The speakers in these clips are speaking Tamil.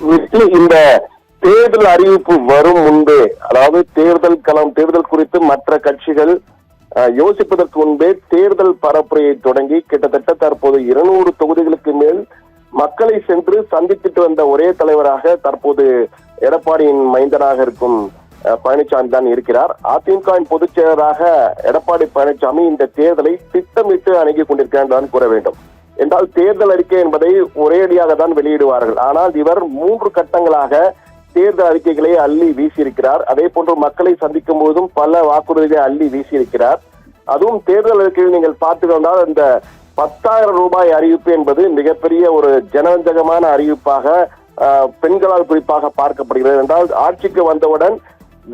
இந்த தேர்தல் அறிவிப்பு வரும் முன்பே, அதாவது தேர்தல் குறித்து மற்ற கட்சிகள் யோசிப்பதற்கு முன்பே தேர்தல் பரப்புரையை தொடங்கி கிட்டத்தட்ட தற்போது 200 தொகுதிகளுக்கு மேல் மக்களை சென்று சந்தித்துட்டு வந்த ஒரே தலைவராக தற்போது எடப்பாடியின் மைந்தனாக இருக்கும் பழனிசாமி தான் இருக்கிறார். அதிமுகவின் பொதுச் செயலராக எடப்பாடி பழனிசாமி இந்த தேர்தலை திட்டமிட்டு அணுகி கொண்டிருக்கிறார் தான் கூற வேண்டும். என்றால் தேர்தல் அறிக்கை என்பதை ஒரேடியாக தான் வெளியிடுவார்கள். ஆனால் இவர் 3 கட்டங்களாக தேர்தல் அறிக்கைகளை அள்ளி வீசியிருக்கிறார். அதே போன்று மக்களை சந்திக்கும் போதும் பல வாக்குறுதிகளை அள்ளி வீசியிருக்கிறார். அதுவும் தேர்தல் அறிக்கையில் நீங்கள் பார்த்து வந்தால் இந்த 10,000 ரூபாய் அறிவிப்பு என்பது மிகப்பெரிய ஒரு ஜனரஞ்சகமான அறிவிப்பாக பெண்களால் குறிப்பாக பார்க்கப்படுகிறது. என்றால் ஆட்சிக்கு வந்தவுடன்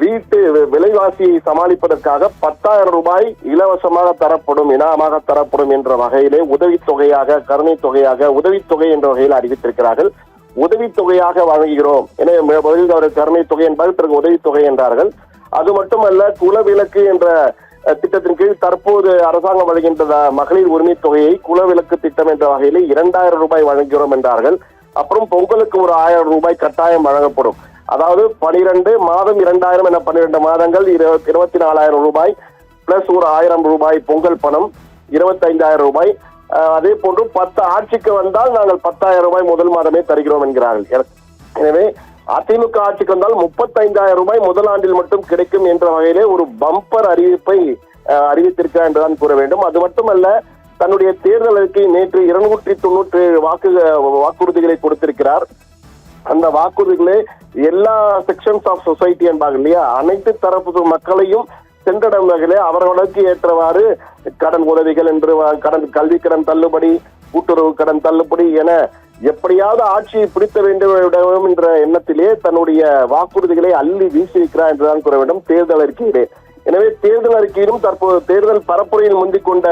வீட்டு விலைவாசியை சமாளிப்பதற்காக 10,000 ரூபாய் இலவசமாக தரப்படும், இனாமாக தரப்படும் என்ற வகையிலே உதவித்தொகையாக, கருணை தொகையாக, உதவித்தொகை என்ற வகையில் அறிவித்திருக்கிறார்கள். உதவித்தொகையாக வழங்குகிறோம். எனவே முதலில் அவர்கள் கருணை தொகை என்பார்கள், பிறகு உதவித்தொகை என்றார்கள். அது மட்டுமல்ல, குலவிளக்கு என்ற திட்டத்தின் கீழ் தற்போது அரசாங்கம் வழங்குகின்ற மகளிர் உரிமை தொகையை குலவிளக்கு திட்டம் என்ற வகையிலே 2,000 ரூபாய் வழங்குகிறோம் என்றார்கள். அப்புறம் பொங்கலுக்கு ஒரு 1,000 ரூபாய் கட்டாயம் வழங்கப்படும். அதாவது 12 மாதம் 2,000 என 12 மாதங்கள் 24,000 ரூபாய் பிளஸ் ஒரு 1,000 ரூபாய் பொங்கல் பணம் 25,000 ரூபாய். அதே போன்று 10 ஆட்சிக்கு வந்தால் நாங்கள் 10,000 ரூபாய் முதல் மாதமே தருகிறோம் என்கிறார்கள். எனவே அதிமுக ஆட்சிக்கு வந்தால் 35,000 ரூபாய் முதல் ஆண்டில் மட்டும் கிடைக்கும் என்ற வகையிலே ஒரு பம்பர் அறிவிப்பை அறிவித்திருக்கிறார் என்றுதான் கூற வேண்டும். அது மட்டுமல்ல, தன்னுடைய தேர்தல் அறிக்கை நேற்று 297 வாக்குறுதிகளை கொடுத்திருக்கிறார். அந்த வாக்குறுதிகளே எல்லா செக்ஷன்ஸ் ஆஃப் சொசைட்டி என்பாங்க இல்லையா, அனைத்து தரப்பு மக்களையும் சென்றடையும் வகையிலே அவர்களுக்கு ஏற்றவாறு கடன் உதவிகள் என்று கல்வி கடன் தள்ளுபடி, கூட்டுறவு கடன் தள்ளுபடி என எப்படியாவது ஆட்சியை பிடித்த வேண்டும் என்ற எண்ணத்திலே தன்னுடைய வாக்குறுதிகளை அள்ளி வீசியிருக்கிறார் என்றுதான் கூற வேண்டும் தேர்தல் அறிக்கையிலே. எனவே தேர்தல் அறிக்கையிலும் தற்போது தேர்தல் பரப்புரையில் முந்திக் கொண்ட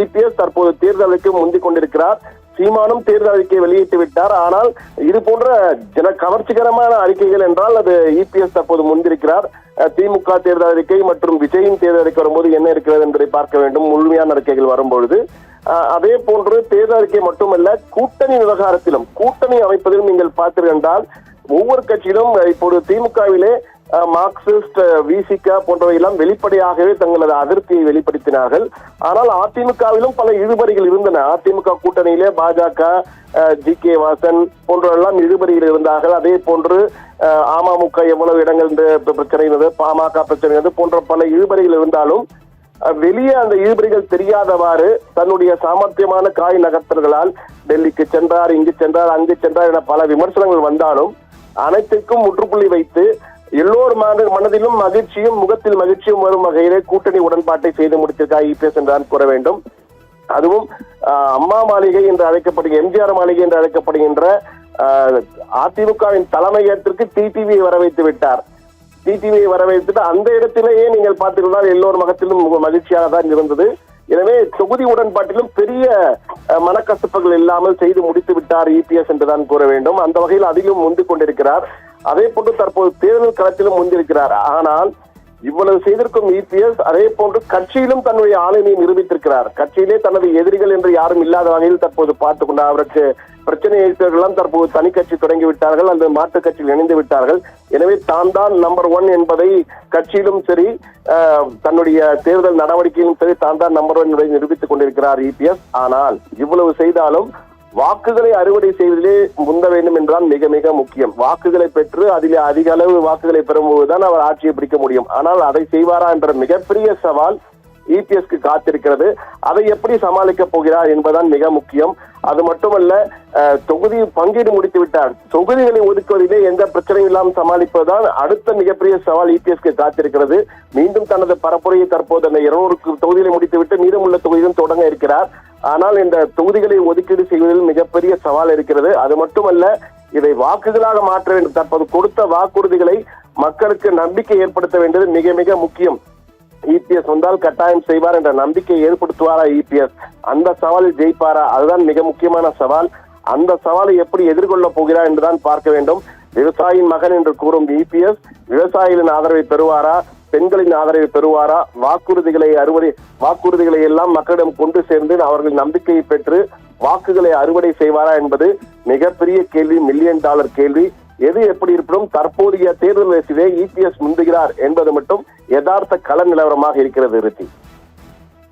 இபிஎஸ் தற்போது தேர்தல் அறிக்கை முந்திக் கொண்டிருக்கிறார். சீமானும் தேர்தல் அறிக்கையை வெளியிட்டு விட்டார். ஆனால் இது போன்ற கவர்ச்சிகரமான அறிக்கைகள் என்றால் அது இபிஎஸ் தற்போது முந்திருக்கிறார். திமுக தேர்தல் அறிக்கை மற்றும் விஜயின் தேர்தல் அறிக்கை வரும்போது என்ன இருக்கிறது என்பதை பார்க்க வேண்டும், முழுமையான அறிக்கைகள் வரும்பொழுது. அதே போன்று தேர்தல் அறிக்கை மட்டுமல்ல, கூட்டணி விவகாரத்திலும், கூட்டணி அமைப்பதிலும் நீங்கள் பார்த்தீர்கள் என்றால் ஒவ்வொரு கட்சியிலும் இப்போது திமுகவிலே மார்க்சிஸ்ட், விசிக போன்றவை எல்லாம் வெளிப்படையாகவே தங்களது அதிருப்தியை வெளிப்படுத்தினார்கள். ஆனால் அதிமுகவிலும் பல இழுபறிகள் இருந்தன. அதிமுக கூட்டணியிலே பாஜக, ஜி.கே. வாசன் போன்றவெல்லாம் இழுபறிகள் இருந்தார்கள். அதே போன்று அமமுக எவ்வளவு இடங்கள் பிரச்சனை இருந்தது, பாமக பிரச்சனை இருந்தது போன்ற பல இழுபறிகள் இருந்தாலும் வெளியே அந்த இழுபறிகள் தெரியாதவாறு தன்னுடைய சாமர்த்தியமான காய் நகர்த்தல்களால் டெல்லிக்கு சென்றார், இங்கு சென்றார், அங்கு சென்றார் என பல விமர்சனங்கள் வந்தாலும் அனைத்திற்கும் முற்றுப்புள்ளி வைத்து எல்லோர் மனதிலும் மகிழ்ச்சியும் முகத்தில் மகிழ்ச்சியும் வரும் வகையிலே கூட்டணி உடன்பாட்டை செய்து முடித்திருக்கார் இபிஎஸ் என்றுதான் கூற வேண்டும். அதுவும் அம்மா மாளிகை என்று அழைக்கப்படுகிற, எம்ஜிஆர் மாளிகை என்று அழைக்கப்படுகின்ற அதிமுகவின் தலைமையகத்திற்கு டிடிவியை வரவைத்து விட்டார். டிடிவியை வரவைத்துட்டு அந்த இடத்திலேயே நீங்கள் பார்த்திருந்தால் எல்லோர் முகத்திலும் மகிழ்ச்சியாக தான் இருந்தது. எனவே தொகுதி உடன்பாட்டிலும் பெரிய மனக்கசப்புகள் இல்லாமல் செய்து முடித்து விட்டார் இபிஎஸ் என்றுதான் கூற வேண்டும். அந்த வகையில் அதிலும் முந்திக் கொண்டிருக்கிறார். அதே போன்று தற்போது தேர்தல் களத்திலும் முந்திருக்கிறார். ஆனால் இவ்வளவு செய்திருக்கும் இபிஎஸ் அதே போன்று கட்சியிலும் தன்னுடைய ஆளுமையை நிரூபித்திருக்கிறார். கட்சியிலே தனது எதிரிகள் என்று யாரும் இல்லாத வகையில் தற்போது பார்த்துக் கொண்டார். அவருக்கு பிரச்சனை எழுத்தவர்களெல்லாம் தற்போது தனி கட்சி தொடங்கி விட்டார்கள், அல்லது மாற்றுக் கட்சியில் இணைந்து விட்டார்கள். எனவே தான் தான் நம்பர் 1 என்பதை கட்சியிலும் சரி, தன்னுடைய தேர்தல் நடவடிக்கையிலும் சரி தான் தான் நம்பர் 1 என்பதை நிரூபித்துக் கொண்டிருக்கிறார் இபிஎஸ். ஆனால் இவ்வளவு செய்தாலும் வாக்குகளை அறுவடை செய்வதிலே முந்த வேண்டும் என்றால் மிக மிக முக்கியம். வாக்குகளை பெற்று அதிலே அதிக அளவு வாக்குகளை பெறும்போதுதான் அவர் ஆட்சியை பிடிக்க முடியும். ஆனால் அதை செய்வாரா என்ற மிகப்பெரிய சவால் இபிஎஸ்க்கு காத்திருக்கிறது. அதை எப்படி சமாளிக்க போகிறார் என்பதுதான் மிக முக்கியம். அது மட்டுமல்ல, தொகுதி பங்கீடு முடித்து விட்டார். தொகுதிகளை ஒதுக்குவதிலே எந்த பிரச்சனையும் இல்லாமல் சமாளிப்பதுதான் அடுத்த மிகப்பெரிய சவால் இபிஎஸ்க்கு காத்திருக்கிறது. மீண்டும் தனது பரப்புரையை தற்போது அந்த 200 தொகுதிகளை முடித்துவிட்டு மீதமுள்ள தொகுதியிலும் தொடங்க இருக்கிறார். ஆனால் இந்த தொகுதிகளை ஒதுக்கீடு செய்வதில் மிகப்பெரிய சவால் இருக்கிறது. அது மட்டுமல்ல, இதை வாக்குகளாக மாற்ற வேண்டும். தற்போது கொடுத்த வாக்குறுதிகளை மக்களுக்கு நம்பிக்கை ஏற்படுத்த வேண்டியது மிக மிக முக்கியம். இபிஎஸ் வந்தால் கட்டாயம் செய்வார் என்ற நம்பிக்கையை ஏற்படுத்துவாரா இபிஎஸ்? அந்த சவாலில் ஜெயிப்பாரா? அதுதான் மிக முக்கியமான சவால். அந்த சவாலை எப்படி எதிர்கொள்ள போகிறார் என்றுதான் பார்க்க வேண்டும். விவசாயியின் மகன் என்று கூறும் இபிஎஸ் விவசாயிகளின் ஆதரவை பெறுவாரா? பெண்களின் ஆதரவை பெறுவாரா, வாக்குறுதிகளை எல்லாம் மக்களிடம் கொண்டு சேர்ந்து அவர்கள் நம்பிக்கையை பெற்று வாக்குகளை அறுவடை செய்வாரா என்பது மிகப்பெரிய கேள்வி, மில்லியன் டாலர் கேள்வி. எது எப்படி இருப்பினும் தற்போதைய தேர்தல் ரேசிலே இபிஎஸ் முந்துகிறார் என்பது மட்டும் யதார்த்த கள நிலவரமாக இருக்கிறது ரித்தி.